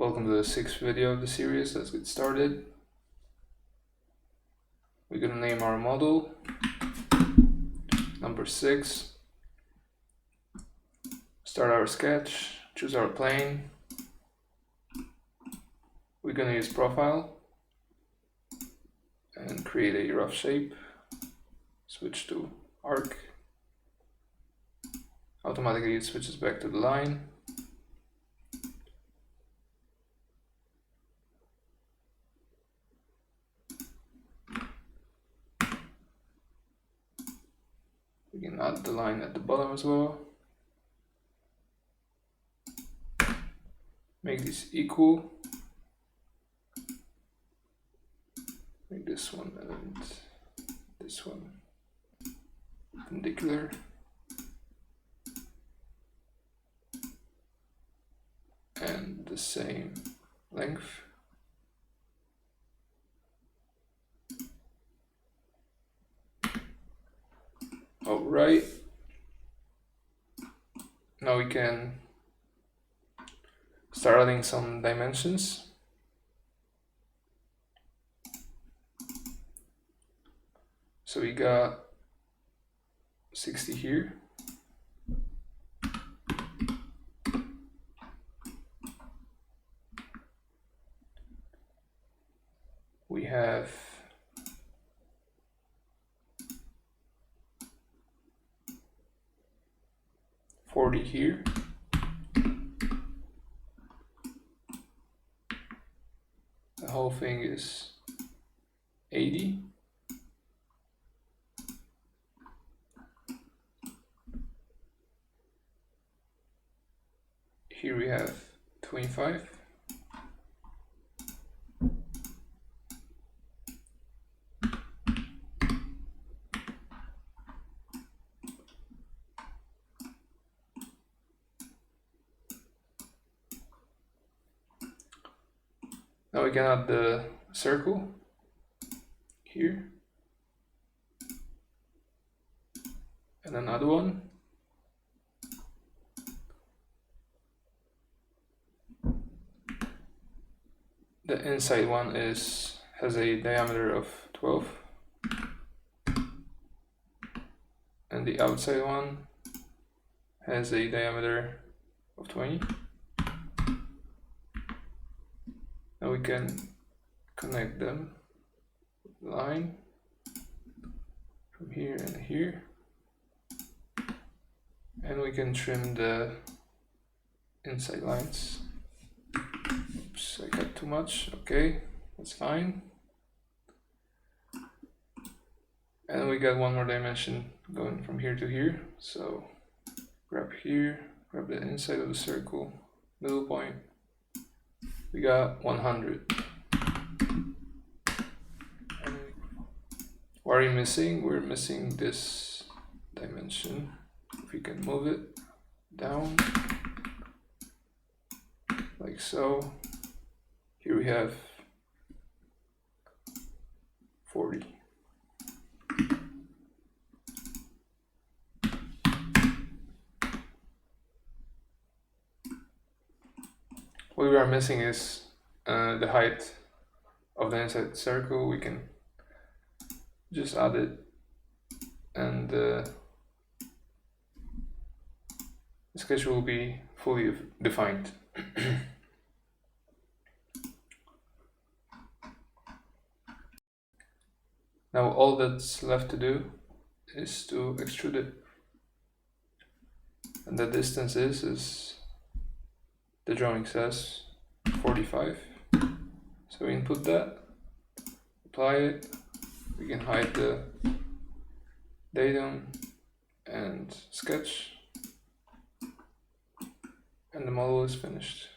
Welcome to the 6th video of the series. Let's get started. We're gonna name our model number 6. Start our sketch, choose our plane. We're gonna use profile and create a rough shape. Switch to arc. Automatically it switches back to the line. We can add the line at the bottom as well. Make these equal. Make this one and this one perpendicular. And the same length. Alright. Now we can start adding some dimensions. So we got 60 here. We have 40 here. The whole thing is 80. Here we have 25. Now we can add the circle here and another one. The inside one has a diameter of 12 and the outside one has a diameter of 20. Now we can connect them with the line from here and here, and we can trim the inside lines. Oops, I cut too much. Okay, that's fine. And we got one more dimension going from here to here. So grab here, grab the inside of the circle, middle point. We got 100. And what are we missing? We're missing this dimension. If we can move it down like so. Here we have 40. What we are missing is the height of the inside circle. We can just add it, and the sketch will be fully defined. Now all that's left to do is to extrude it, and the distance is the drawing says 45. So we input that, apply it, we can hide the datum and sketch, and the model is finished.